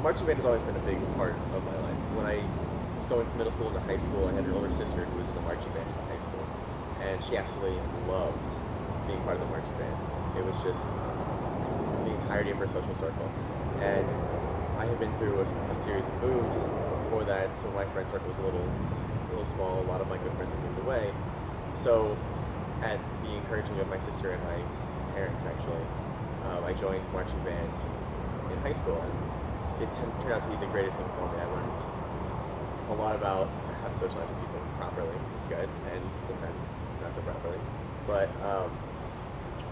marching band has always been a big part of my life. When I was going from middle school into high school, I had an older sister who was in the marching band in high school, and she absolutely loved being part of the marching band. It was just the entirety of her social circle. And I had been through a series of moves before that, so my friend circle was a little small. A lot of my good friends had moved away. So, at the encouragement of my sister and my parents, actually, I joined marching band in high school, and it turned out to be the greatest thing for me. I learned a lot about how to socialize with people properly. It was good, and sometimes not so properly. But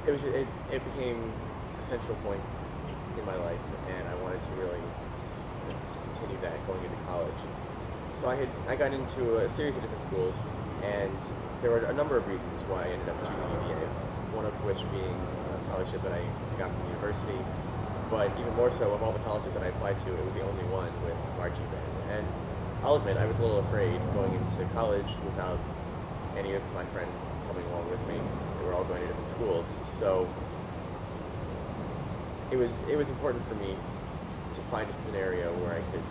it became a central point in my life, and I wanted to really continue that going into college. So I got into a series of different schools, and there were a number of reasons why I ended up choosing UVA, one of which being a scholarship that I got from the university, but even more so, of all the colleges that I applied to, it was the only one with marching band. And I'll admit, I was a little afraid going into college without any of my friends coming along with me. They were all going to different schools, so it was important for me to find a scenario where I could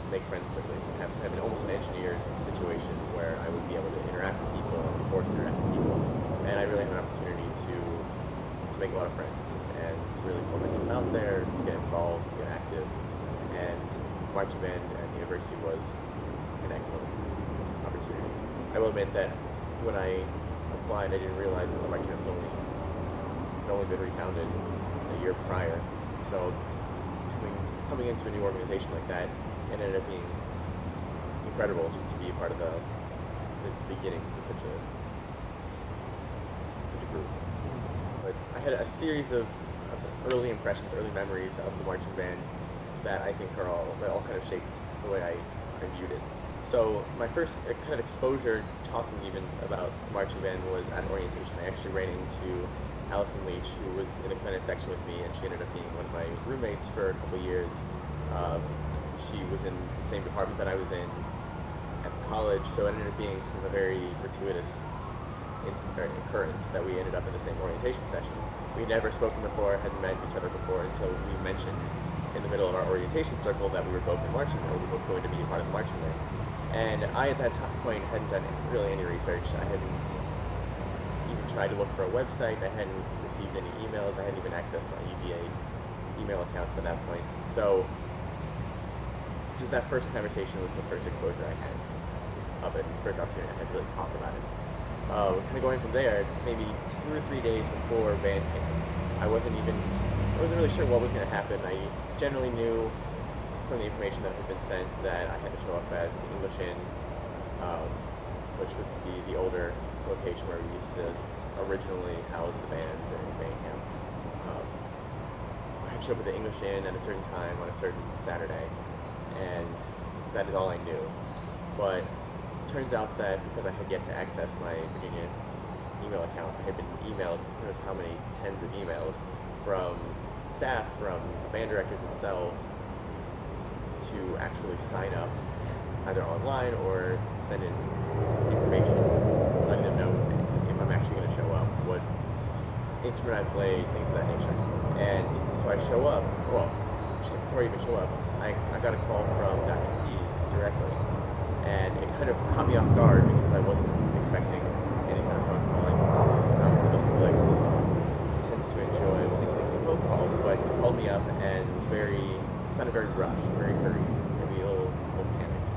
make friends quickly, have almost an engineered situation where I would be able to interact with people and be forced to interact with people. And I really had an opportunity to make a lot of friends and to really put myself out there, to get involved, to get active. And marching band at the university was an excellent opportunity. I will admit that when I applied, I didn't realize that the marching band had only been refounded a year prior. So coming into a new organization like that, it ended up being incredible just to be a part of the beginnings of such a group. But I had a series of early impressions, early memories of the marching band that I think they all kind of shaped the way I viewed it. So my first kind of exposure to talking even about marching band was at orientation. I actually ran into Allison Leach, who was in a clarinet section with me, and she ended up being one of my roommates for a couple of years. She was in the same department that I was in at college, so it ended up being kind of a very fortuitous occurrence that we ended up in the same orientation session. We'd never spoken before, hadn't met each other before, until we mentioned in the middle of our orientation circle that we were both in marching band, we were both going to be a part of the marching band. And I, at that point, hadn't done really any research. I hadn't even tried to look for a website. I hadn't received any emails. I hadn't even accessed my UVA email account at that point. So just that first conversation was the first exposure I had of it, the first opportunity I had to really talk about it. Kind of going from there, maybe 2 or 3 days before band came, I wasn't really sure what was going to happen. I generally knew from the information that had been sent that I had to show up at English Inn, which was the older location where we used to originally house the band during band camp. I had to show up at the English Inn at a certain time on a certain Saturday, and that is all I knew. But it turns out that because I had yet to access my Virginia email account, I had been emailed who knows how many tens of emails from staff, from the band directors themselves, to actually sign up either online or send in information letting them know if I'm actually going to show up, what instrument I play, things of that nature. And so I show up, well, just before I even show up, I got a call from Dr. Pease directly, and it kind of caught me off guard because I wasn't expecting any kind of phone calling. Not one of those people that tends to enjoy making phone calls, but he called me up and sounded very rushed, very hurried, maybe a little panicked,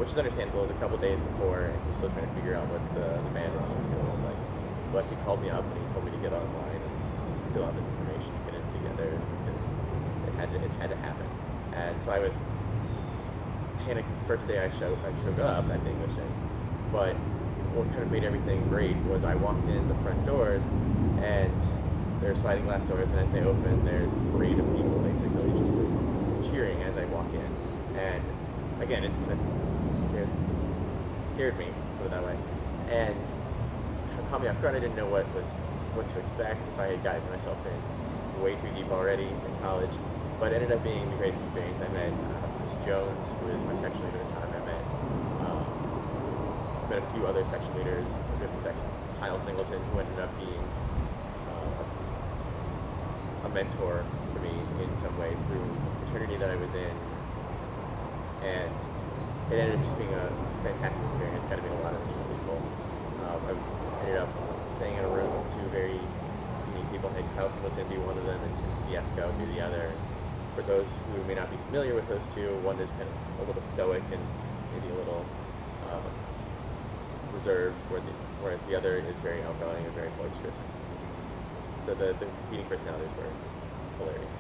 which is understandable. It was a couple days before, and he was still trying to figure out what the band roster was going to look like. But he called me up and he told me to get online and fill out this information, get it together, because it had to happen. And so I was panicked the first day I showed up at the English Inn. But what kind of made everything great was I walked in the front doors, and there are sliding glass doors, and as they open, there's a parade of people basically just cheering as I walk in. And again, it kind of scared me, put it that way, and kind of caught me off guard. I didn't know what to expect, if I had gotten myself in way too deep already in college. But it ended up being the greatest experience. I met Chris Jones, who is my section leader at the time. I met a few other section leaders of different sections. Kyle Singleton, who ended up being a mentor for me in some ways through the fraternity that I was in, and it ended up just being a fantastic experience. Got to meet a lot of interesting people. I ended up staying in a room with two very unique people. Hank Kyle Singleton be one of them, and Tim Siesko be the other. For those who may not be familiar with those two, one is kind of a little stoic and maybe a little reserved, whereas the other is very outgoing and very boisterous. So the competing personalities were hilarious.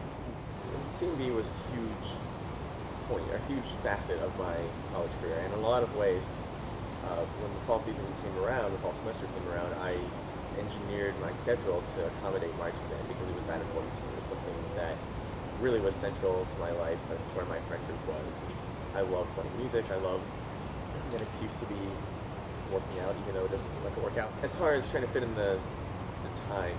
C&B was a huge point, a huge facet of my college career, and in a lot of ways, when the fall season came around, the fall semester came around, I engineered my schedule to accommodate marching band because it was that important to me. It was something that really was central to my life. That's where my friend group was. I love playing music. I love an excuse to be working out, even though it doesn't seem like a workout. As far as trying to fit in the time,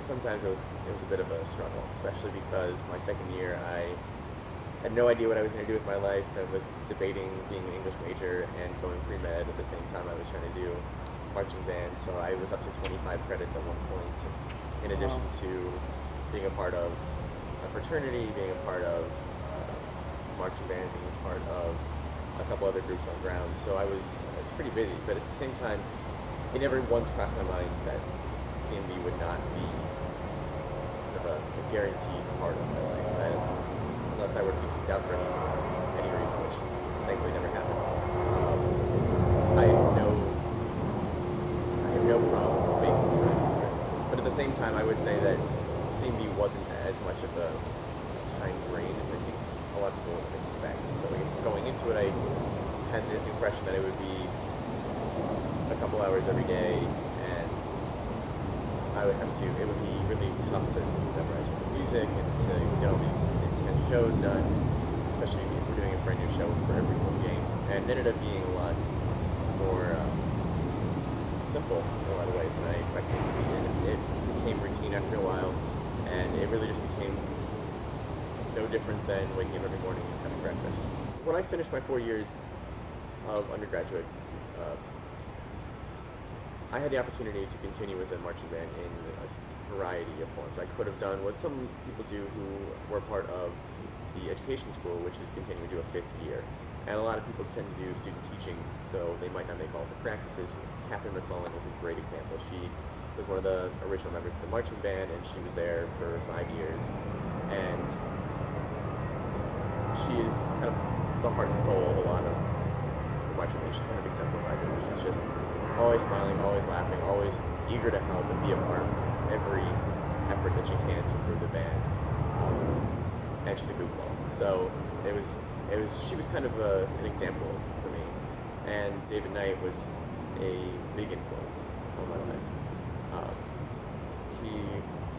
sometimes it was a bit of a struggle, especially because my second year I had no idea what I was going to do with my life. I was debating being an English major and going pre-med at the same time I was trying to do marching band, so I was up to 25 credits at one point, in addition to being a part of a fraternity, being a part of marching band, being a part of a couple other groups on ground. So I was pretty busy, but at the same time, it never once crossed my mind that CMB would not be kind of a guaranteed part of my life, unless I were to be kicked out for any reason, which thankfully never happened. I have no problems making time for it, but at the same time, I would say that CMB wasn't as much of a time drain as I think a lot of people would expect. So I guess going into it, I had the impression that it would be a couple hours every day, and it would be really tough to memorize the music and to get all these intense shows done, especially if we're doing a brand new show for every home game. And it ended up being a lot more simple in a lot of ways than I expected it to be. And it became routine after a while, and it really just became no different than waking up every morning and having breakfast. When I finished my 4 years of undergraduate, I had the opportunity to continue with the marching band in a variety of forms. I could have done what some people do who were part of the education school, which is continuing to do a 5th year. And a lot of people tend to do student teaching, so they might not make all the practices. Catherine McClellan was a great example. She was one of the original members of the marching band, and she was there for 5 years. And she is kind of the heart and soul of a lot of the marching band. She kind of exemplifies it. She's just always smiling, always laughing, always eager to help and be a part of every effort that she can to improve the band. And she's a goofball. So she was kind of an example for me. And David Knight was a big influence on my life. He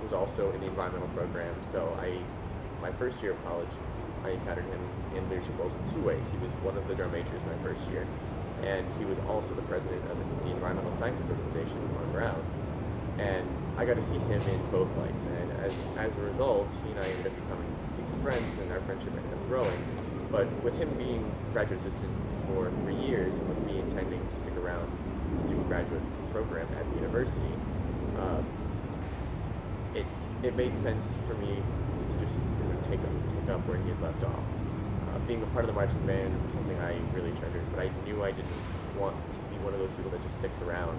was also in the environmental program, so my first year of college, I encountered him in leadership roles in 2 ways. He was one of the drum majors my first year, and he was also the president of the Environmental Sciences Organization on grounds. And I got to see him in both lights, and as a result, he and I ended up becoming decent friends, and our friendship ended up growing. But with him being graduate assistant for 3 years, and with me intending to stick around and do a graduate program at the university, it made sense for me to just take up where he had left off. Being a part of the marching band was something I really treasured, but I knew I didn't want to be one of those people that just sticks around.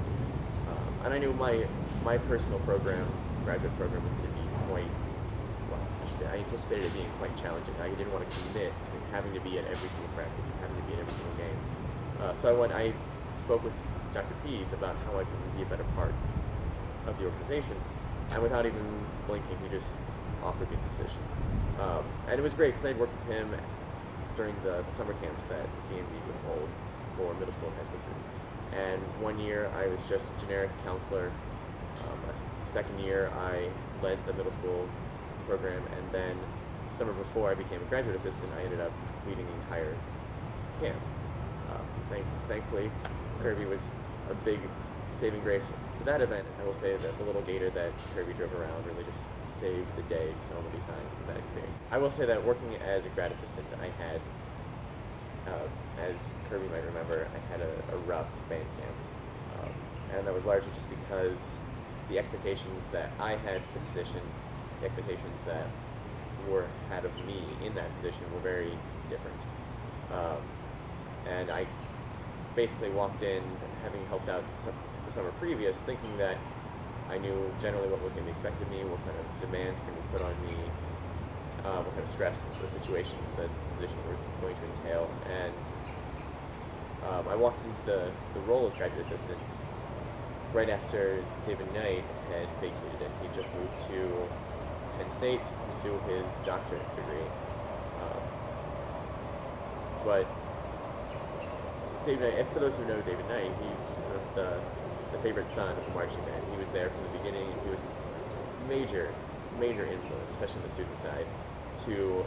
And I knew my personal program, graduate program, was going to be quite, well, I anticipated it being quite challenging. I didn't want to commit to having to be at every single practice and having to be at every single game. So I spoke with Dr. Pease about how I could be a better part of the organization, and without even blinking, he just offered me the position. And it was great because I'd worked with him during the summer camps that the CMB would hold for middle school and high school students. And 1 year I was just a generic counselor. Second year I led the middle school program, and then the summer before I became a graduate assistant, I ended up leading the entire camp. Thankfully, Kirby was a big saving grace for that event. I will say that the little gator that Kirby drove around really just saved the day so many times in that experience. I will say that working as a grad assistant, I had, as Kirby might remember, I had a rough band camp. And that was largely just because the expectations that I had for the position, the expectations that were had of me in that position were very different. Um, and I basically walked in, having helped out the summer previous, thinking that I knew generally what was going to be expected of me, what kind of demands were going to be put on me, what kind of stress the situation, the position was going to entail. And I walked into the role as graduate assistant right after David Knight had vacated it. He just moved to Penn State to pursue his doctorate degree. But David Knight, for those who know David Knight, he's sort of the favorite son of the marching band. He was there from the beginning. He was major influence, especially on the student side, to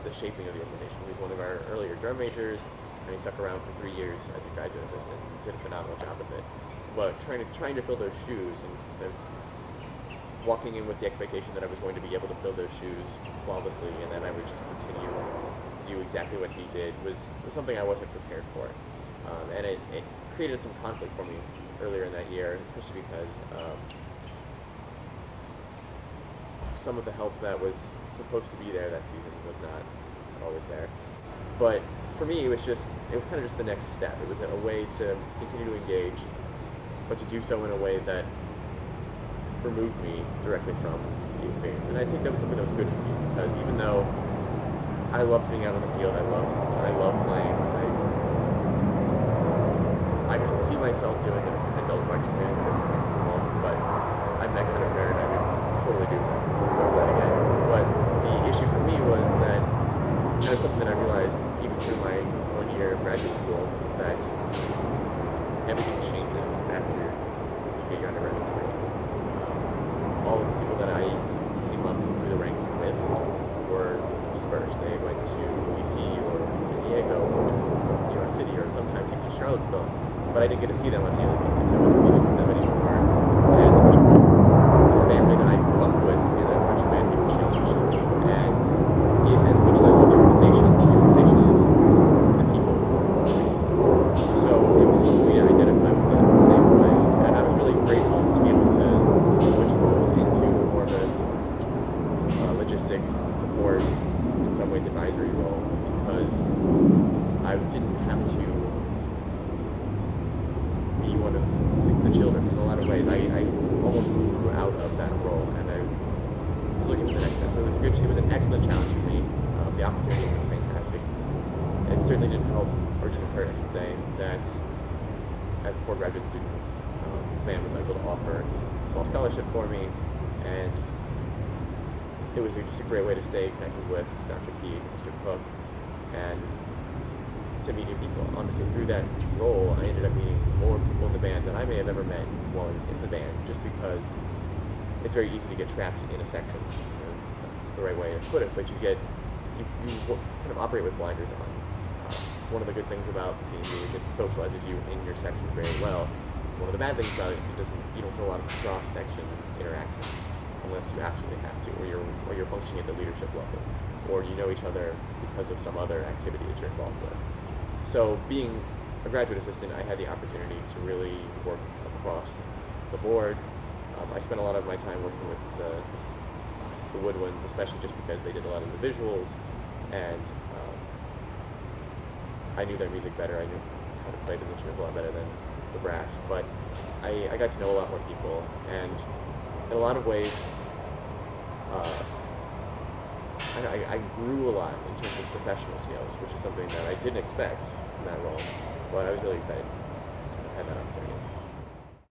the shaping of the organization. He was one of our earlier drum majors, and he stuck around for 3 years as a graduate assistant and did a phenomenal job of it. But trying to fill those shoes and kind of walking in with the expectation that I was going to be able to fill those shoes flawlessly and that I would just continue to do exactly what he did was something I wasn't prepared for. And it created some conflict for me earlier in that year, especially because some of the help that was supposed to be there that season was not always there. But for me, it was kind of just the next step. It was a way to continue to engage, but to do so in a way that removed me directly from the experience. And I think that was something that was good for me, because even though I loved being out on the field, I loved playing, I could see myself doing an adult marching band, but I'm that kind of nerd. I would totally do that again. But the issue for me was that, and it's something that I realized even through my 1 year of graduate school, is that everything changes after you get your undergraduate degree. All of the people that I came up through the ranks with were dispersed. They went to DC or San Diego or New York City or sometimes even Charlottesville, but I didn't get to see them on a daily basis. I wasn't meeting with them anymore. And the people, the family that I grew up with in that marching band, people changed. And as much as I love the organization is the people. So it was tough for me to identify with them the same way. And I was really grateful to be able to switch roles into more of a logistics, support, in some ways advisory role, because I didn't have to be one of the children. In a lot of ways, I almost grew out of that role, and I was looking for the next step. It was an excellent challenge for me. The opportunity was fantastic. It certainly didn't help, or didn't hurt, I should say, that as a poor graduate student, the band was able to offer a small scholarship for me, and it was just a great way to stay connected with Dr. Pease and Mr. Cook, and to meet new people. Honestly, through that role, I ended up meeting more people in the band than I may have ever met while I was in the band, just because it's very easy to get trapped in a section, the right way to put it, but you kind of operate with blinders on. One of the good things about the CMU is it socializes you in your section very well. One of the bad things about it, you don't do a lot of cross-section interactions unless you absolutely have to, or you're functioning at the leadership level, or you know each other because of some other activity that you're involved with. So being a graduate assistant, I had the opportunity to really work across the board. I spent a lot of my time working with the woodwinds, especially just because they did a lot of the visuals, and I knew their music better. I knew how to play those instruments a lot better than the brass, but I got to know a lot more people, and in a lot of ways, I grew a lot in terms of professional skills, which is something that I didn't expect from that role, but I was really excited to have that opportunity.